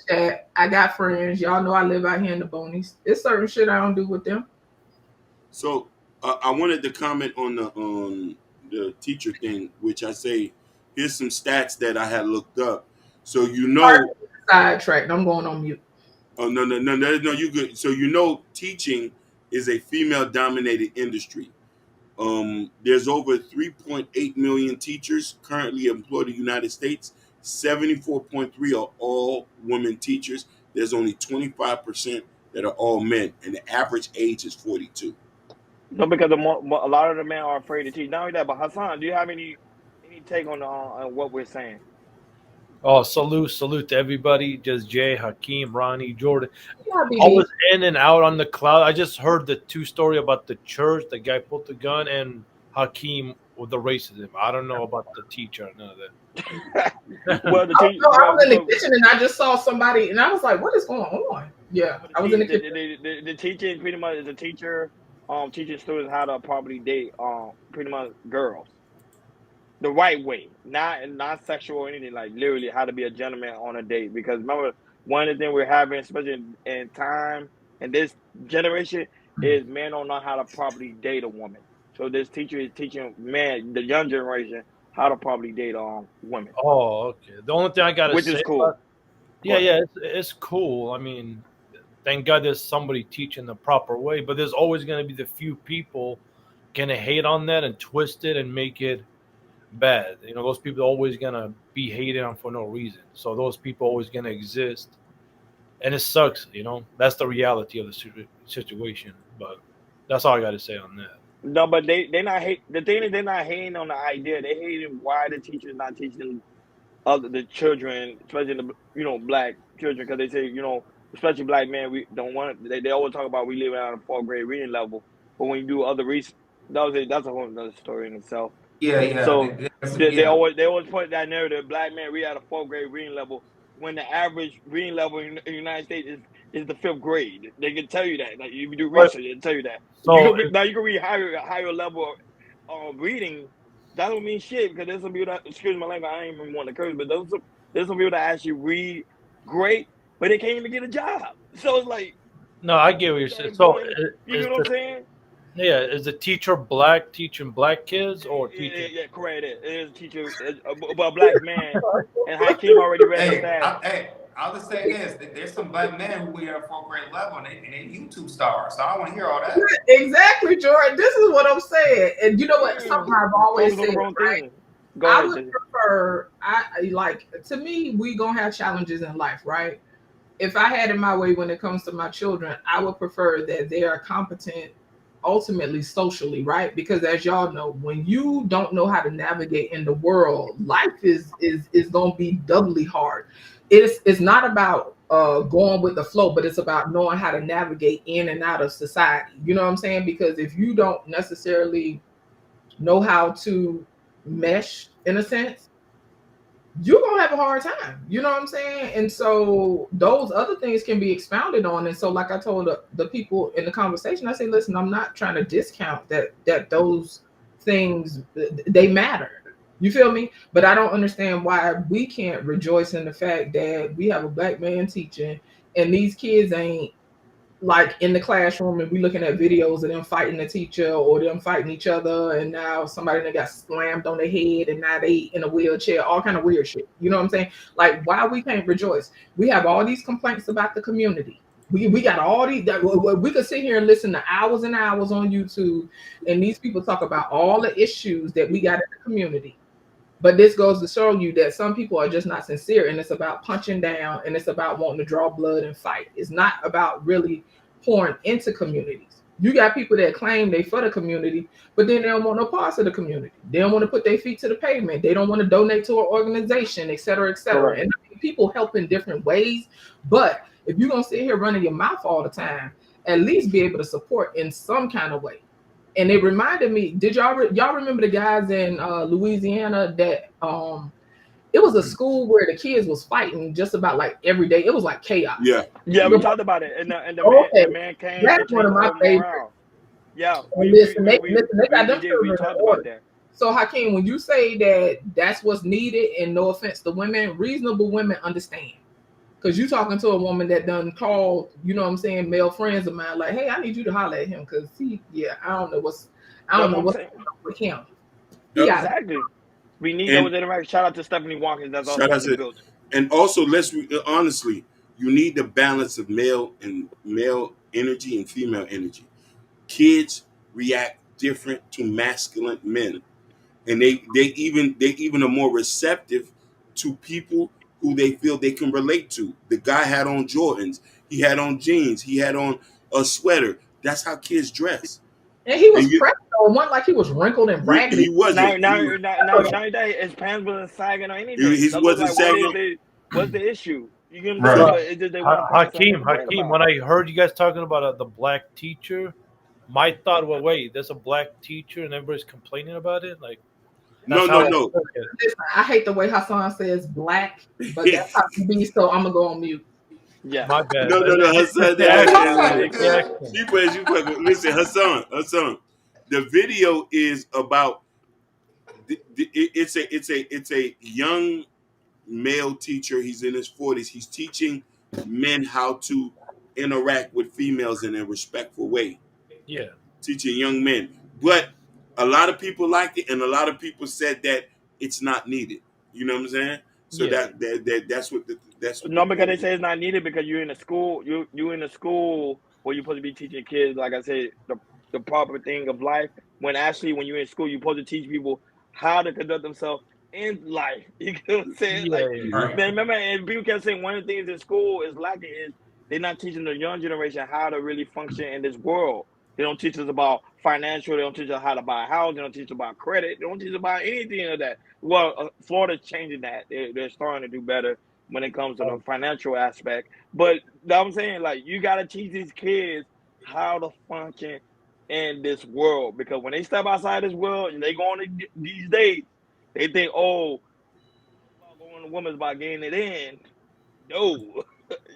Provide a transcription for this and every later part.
chat. I got friends. Y'all know I live out here in the Bonies. It's certain shit I don't do with them. So I wanted to comment on the teacher thing, which I say here's some stats that I had looked up. So you know, Sidetracked. I'm going on mute. oh no, you good. So you know, teaching is a female dominated industry. There's over 3.8 million teachers currently employed in the United States. 74.3 are all women teachers. There's only 25% that are all men, and the average age is 42. No, because a lot of the men are afraid to teach. Not only that, but Hassan, do you have any take on what we're saying? Oh, salute to everybody. Just Jay, Hakeem, Ronnie, Jordan. Yeah, I BD. was in and out on the cloud. I just heard the two story about the church, the guy pulled the gun, and Hakeem with the racism. I don't know about the teacher, none of that. Well, the I, teach, no, I well, was in the well, kitchen and I just saw somebody and I was like, what is going on? Yeah, I was in the kitchen. the teaching pretty much is a teacher teaching students how to properly date pretty much girls the right way, not sexual or anything, like literally how to be a gentleman on a date. Because remember, one of the things we're having, especially in time in this generation, is men don't know how to properly date a woman. So this teacher is teaching men, the young generation, how to properly date women, Oh, okay. The only thing I gotta which is say cool. about yeah, it's cool. I mean, thank God there's somebody teaching the proper way, but there's always gonna be the few people gonna hate on that and twist it and make it bad. You know, those people are always gonna be hated on for no reason. So those people are always gonna exist, and it sucks. You know, that's the reality of the situation. But that's all I got to say on that. No, but they not hate. The thing is, they're not hating on the idea. They hating why the teachers not teaching other the children, especially the black children, because they say especially black men, we don't want. They always talk about we live out of fourth grade reading level, but when you do other research, that's a whole other story in itself. Yeah, yeah. So Yeah. they always put that narrative: black men read at a fourth grade reading level, when the average reading level in the United States is the fifth grade. They can tell you that. Like if you do But research, they can tell you that. so Now you can read higher level of reading. That don't mean shit, because there's some people that, excuse my language, I ain't even want to curse, but there's some people that actually read great, but they can't even get a job. So it's like, no, I get what you're saying. So you is know what I'm the saying? is the teacher black teaching black kids or teaching? Yeah, correct. It is a teacher, a black man, and Hakeem already read the stats. I'll just say this: there's some black men who we are at fourth grade level, and they YouTube stars. So I don't want to hear all that. Exactly, Jordan. This is what I'm saying. And you know what? Something I've always Focus on said, the wrong right? thing. Go I ahead, would Jesse. prefer, to me, we gonna have challenges in life, right? If I had it my way when it comes to my children, I would prefer that they are competent ultimately socially, right? Because as y'all know, when you don't know how to navigate in the world, life is gonna be doubly hard. It's not about going with the flow, but it's about knowing how to navigate in and out of society. You know what I'm saying? Because if you don't necessarily know how to mesh in a sense, you're gonna have a hard time. You know what I'm saying? And so those other things can be expounded on. And so, like I told the people in the conversation, I say, listen, I'm not trying to discount that those things they matter. You feel me? But I don't understand why we can't rejoice in the fact that we have a black man teaching and these kids ain't like in the classroom and we looking at videos of them fighting the teacher or them fighting each other, and now somebody that got slammed on their head and now they in a wheelchair, all kind of weird shit. You know what I'm saying? Like, why we can't rejoice? We have all these complaints about the community. We got all these that we could sit here and listen to hours and hours on YouTube, and these people talk about all the issues that we got in the community. But this goes to show you that some people are just not sincere, and it's about punching down, and it's about wanting to draw blood and fight. It's not about really pouring into communities. You got people that claim they for the community, but then they don't want no parts of the community. They don't want to put their feet to the pavement. They don't want to donate to an organization, et cetera, et cetera. Correct. And I mean, people help in different ways. But if you're gonna sit here running your mouth all the time, at least be able to support in some kind of way. And it reminded me, did y'all remember the guys in Louisiana that it was a school where the kids was fighting just about like every day. It was like chaos. Yeah. Yeah, we talked about it, and the man came That's to one change of the my whole favorites. morale. Yeah, Listen, they got them we children talked in about order. that. So Hakeem, when you say that that's what's needed, and no offense to women, reasonable women understand. Because you talking to a woman that done called, you know what I'm saying, male friends of mine, like, hey, I need you to holler at him because I don't know what's saying. with him. Exactly. We need And those interactions. Shout out to Stephanie Watkins. That's shout also out in the to, building. and also honestly, you need the balance of male energy and female energy. Kids react different to masculine men, and they even are more receptive to people who they feel they can relate to. The guy had on Jordans, he had on jeans, he had on a sweater. That's how kids dress. And he was And pressed though. It wasn't like he was wrinkled and raggedy. he wasn't. Now his pants wasn't sagging or anything. He That wasn't look like sagging. what's the issue? You get what I'm Right. saying? But it's just they want to pass on Hakeem, what they're when I heard you guys talking about the black teacher, my thought was, wait, there's a black teacher and everybody's complaining about it? Like, No. Listen, I hate the way Hassan says black, but that's how it be. So I'm gonna go on mute. Yeah. My bad. No. Hassan, listen, Hassan. The video is about. It's a young male teacher. He's in his 40s. He's teaching men how to interact with females in a respectful way. Yeah. Teaching young men, but a lot of people liked it, and a lot of people said that it's not needed. You know what I'm saying? So Yeah. that's what Because they say it's not needed because you're in a school. You in a school where you're supposed to be teaching kids, like I said, the proper thing of life. When you're in school, you're supposed to teach people how to conduct themselves in life. You know what I'm saying? Yeah. Man, remember, and people kept saying one of the things in school is lacking is they're not teaching the young generation how to really function in this world. They don't teach us about financial. They don't teach us how to buy a house. They don't teach us about credit. They don't teach us about anything of that. Well, Florida's changing that. They're starting to do better when it comes to the financial aspect. But I'm saying, like, you got to teach these kids how to function in this world, because when they step outside this world and they go on these dates, they think, oh, going to women's about getting it in. No.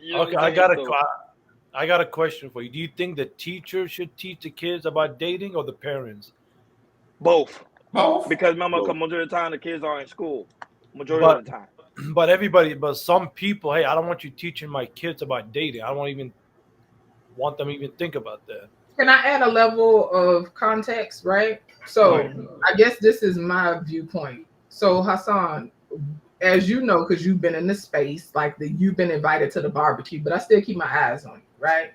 You know Okay, what I'm saying? I got a question for you. Do you think the teacher should teach the kids about dating or the parents? Both. Both. Because remember, Both. majority of the time the kids are in school. Majority of the time. But some people, hey, I don't want you teaching my kids about dating. I don't even want them to even think about that. Can I add a level of context, right? So I guess this is my viewpoint. So Hassan, as you know, because you've been in the space, you've been invited to the barbecue, but I still keep my eyes on you, right?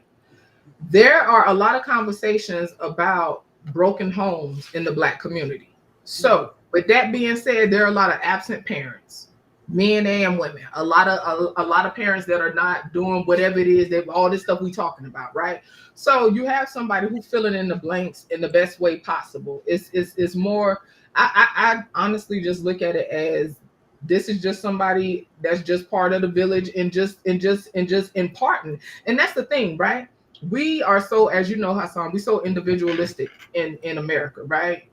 There are a lot of conversations about broken homes in the Black community. So with that being said, there are a lot of absent parents, men and women, a lot of parents that are not doing whatever it is that all this stuff we talking about, right? So you have somebody who's filling in the blanks in the best way possible. It's more, I honestly just look at it as this is just somebody that's just part of the village and just imparting. And that's the thing, right? We are so, as you know, Hassan, we so individualistic in America, right?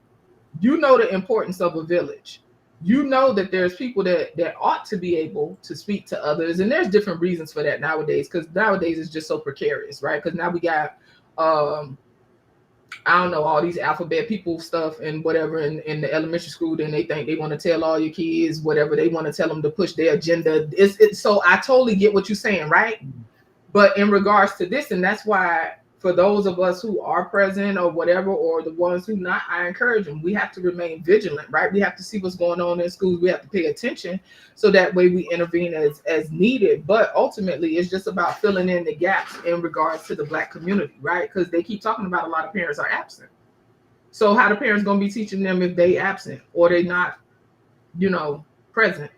You know the importance of a village. You know that there's people that ought to be able to speak to others, and there's different reasons for that nowadays, because nowadays it's just so precarious, right? Because now we got I don't know, all these alphabet people stuff and whatever in the elementary school, then they think they want to tell all your kids whatever they want to tell them to push their agenda. So I totally get what you're saying, right? But in regards to this, and that's why for those of us who are present or whatever, or the ones who not, I encourage them. We have to remain vigilant, right? We have to see what's going on in schools. We have to pay attention so that way we intervene as needed. But ultimately, it's just about filling in the gaps in regards to the Black community, right? Because they keep talking about a lot of parents are absent. So how the parents going to be teaching them if they absent or they not, present?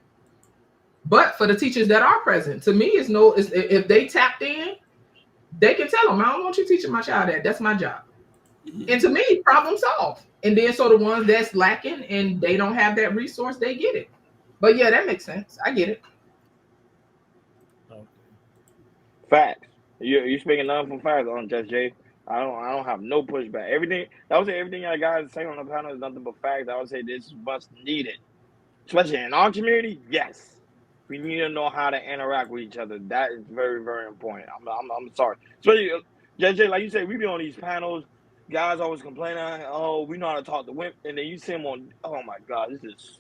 But for the teachers that are present, to me, if they tapped in, they can tell them, I don't want you teaching my child that. That's my job. And to me, problem solved. And then so the ones that's lacking and they don't have that resource, they get it. But yeah, that makes sense. I get it. Facts. You speaking nothing from facts on Just Jay. I don't have no pushback. Everything y'all guys say on the panel is nothing but facts. I would say this is what's needed, especially in our community. Yes. We need to know how to interact with each other. That is very, very important. I'm sorry. Especially, JJ, like you said, we be on these panels. Guys always complaining, oh, we know how to talk to women. And then you see them on, oh my God, this is